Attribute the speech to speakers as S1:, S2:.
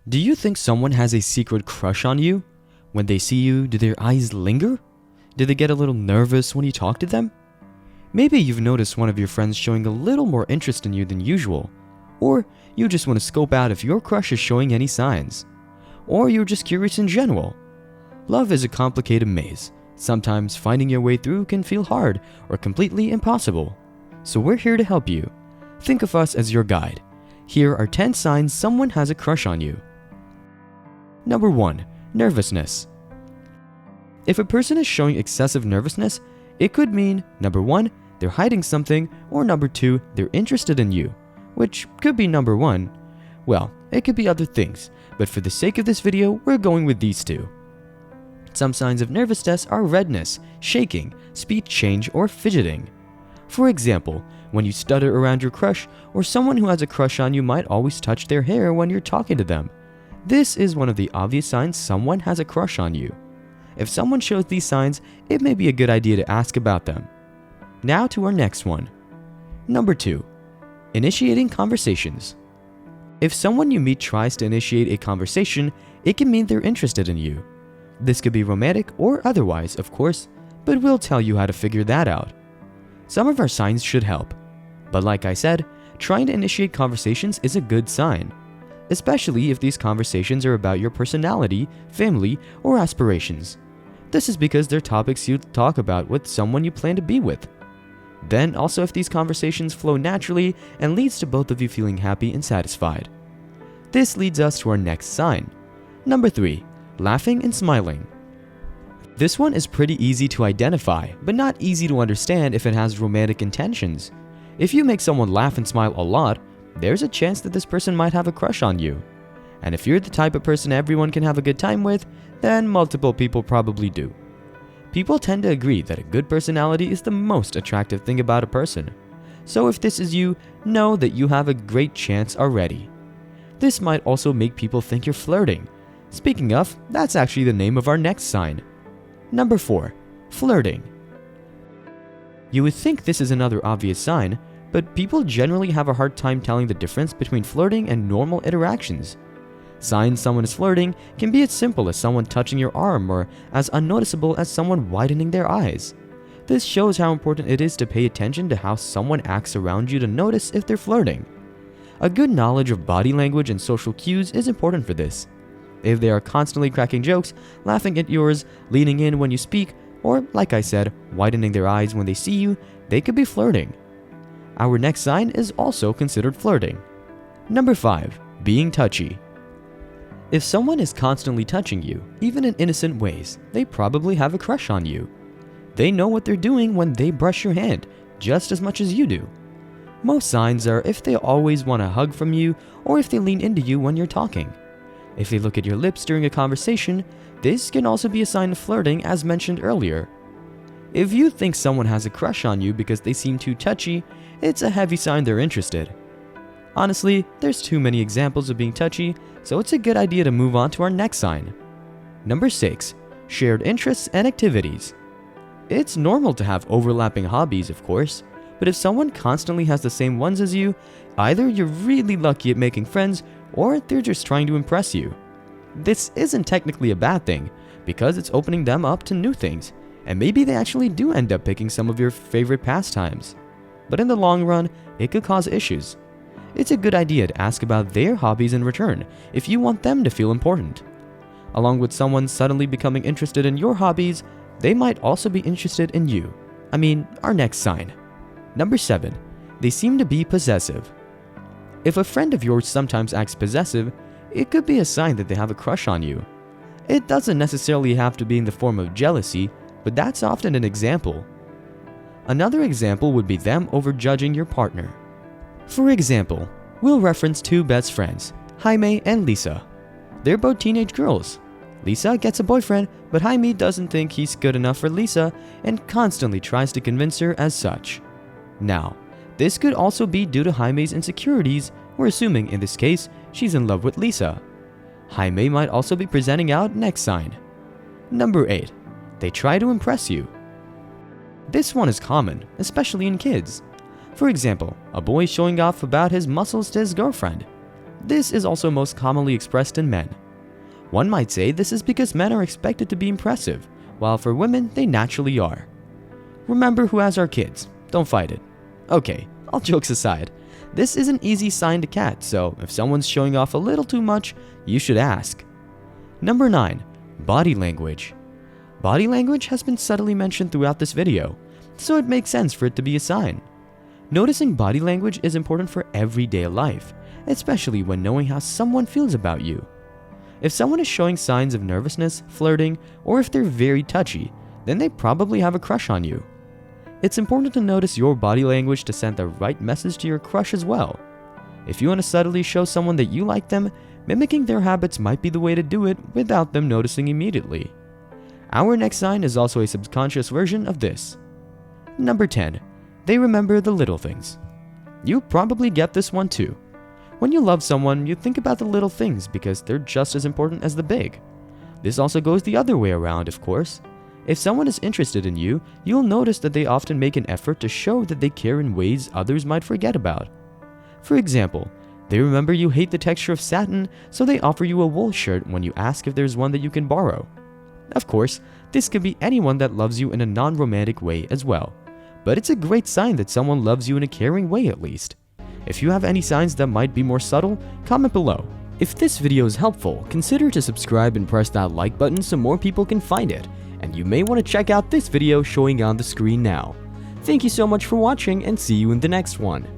S1: Do you think someone has a secret crush on you? When they see you, do their eyes linger? Do they get a little nervous when you talk to them? Maybe you've noticed one of your friends showing a little more interest in you than usual. Or you just want to scope out if your crush is showing any signs. Or you're just curious in general. Love is a complicated maze. Sometimes finding your way through can feel hard or completely impossible. So we're here to help you. Think of us as your guide. Here are 10 signs someone has a crush on you. Number 1. Nervousness. If a person is showing excessive nervousness, it could mean number 1, they're hiding something, or number 2, they're interested in you, which could be number 1. Well, it could be other things, but for the sake of this video, we're going with these 2. Some signs of nervousness are redness, shaking, speech change, or fidgeting. For example, when you stutter around your crush, or someone who has a crush on you might always touch their hair when you're talking to them. This is one of the obvious signs someone has a crush on you. If someone shows these signs, it may be a good idea to ask about them. Now to our next one. Number 2. Initiating conversations. If someone you meet tries to initiate a conversation, it can mean they're interested in you. This could be romantic or otherwise, of course, but we'll tell you how to figure that out. Some of our signs should help, but like I said, trying to initiate conversations is a good sign, especially if these conversations are about your personality, family, or aspirations. This is because they're topics you'd talk about with someone you plan to be with. Then also if these conversations flow naturally and leads to both of you feeling happy and satisfied. This leads us to our next sign. Number 3. Laughing and smiling. This one is pretty easy to identify, but not easy to understand if it has romantic intentions. If you make someone laugh and smile a lot, there's a chance that this person might have a crush on you. And if you're the type of person everyone can have a good time with, then multiple people probably do. People tend to agree that a good personality is the most attractive thing about a person. So if this is you, know that you have a great chance already. This might also make people think you're flirting. Speaking of, that's actually the name of our next sign. Number 4. Flirting. You would think this is another obvious sign, but people generally have a hard time telling the difference between flirting and normal interactions. Signs someone is flirting can be as simple as someone touching your arm or as unnoticeable as someone widening their eyes. This shows how important it is to pay attention to how someone acts around you to notice if they're flirting. A good knowledge of body language and social cues is important for this. If they are constantly cracking jokes, laughing at yours, leaning in when you speak, or, like I said, widening their eyes when they see you, they could be flirting. Our next sign is also considered flirting. Number 5. Being touchy. If someone is constantly touching you, even in innocent ways, they probably have a crush on you. They know what they're doing when they brush your hand, just as much as you do. Most signs are if they always want a hug from you or if they lean into you when you're talking. If they look at your lips during a conversation, this can also be a sign of flirting as mentioned earlier. If you think someone has a crush on you because they seem too touchy, it's a heavy sign they're interested. Honestly, there's too many examples of being touchy, so it's a good idea to move on to our next sign. Number 6. Shared interests and activities. It's normal to have overlapping hobbies, of course, but if someone constantly has the same ones as you, either you're really lucky at making friends or they're just trying to impress you. This isn't technically a bad thing, because it's opening them up to new things, and maybe they actually do end up picking some of your favorite pastimes. But in the long run, it could cause issues. It's a good idea to ask about their hobbies in return if you want them to feel important. Along with someone suddenly becoming interested in your hobbies, they might also be interested in you. Our next sign. Number 7. They seem to be possessive. If a friend of yours sometimes acts possessive, it could be a sign that they have a crush on you. It doesn't necessarily have to be in the form of jealousy, but that's often an example. Another example would be them overjudging your partner. For example, we'll reference 2 best friends, Jaime and Lisa. They're both teenage girls. Lisa gets a boyfriend, but Jaime doesn't think he's good enough for Lisa and constantly tries to convince her as such. Now, this could also be due to Jaime's insecurities. We're assuming in this case, she's in love with Lisa. Jaime might also be presenting out next sign. Number 8. They try to impress you. This one is common, especially in kids. For example, a boy showing off about his muscles to his girlfriend. This is also most commonly expressed in men. One might say this is because men are expected to be impressive, while for women they naturally are. Remember who has our kids, don't fight it. Okay, all jokes aside, this is an easy sign to catch, so if someone's showing off a little too much, you should ask. Number 9. Body language. Body language has been subtly mentioned throughout this video, so it makes sense for it to be a sign. Noticing body language is important for everyday life, especially when knowing how someone feels about you. If someone is showing signs of nervousness, flirting, or if they're very touchy, then they probably have a crush on you. It's important to notice your body language to send the right message to your crush as well. If you want to subtly show someone that you like them, mimicking their habits might be the way to do it without them noticing immediately. Our next sign is also a subconscious version of this. Number 10. They remember the little things. You probably get this one too. When you love someone, you think about the little things because they're just as important as the big. This also goes the other way around, of course. If someone is interested in you, you'll notice that they often make an effort to show that they care in ways others might forget about. For example, they remember you hate the texture of satin, so they offer you a wool shirt when you ask if there's one that you can borrow. Of course, this could be anyone that loves you in a non-romantic way as well, but it's a great sign that someone loves you in a caring way at least. If you have any signs that might be more subtle, comment below. If this video is helpful, consider to subscribe and press that like button so more people can find it, and you may want to check out this video showing on the screen now. Thank you so much for watching and see you in the next one.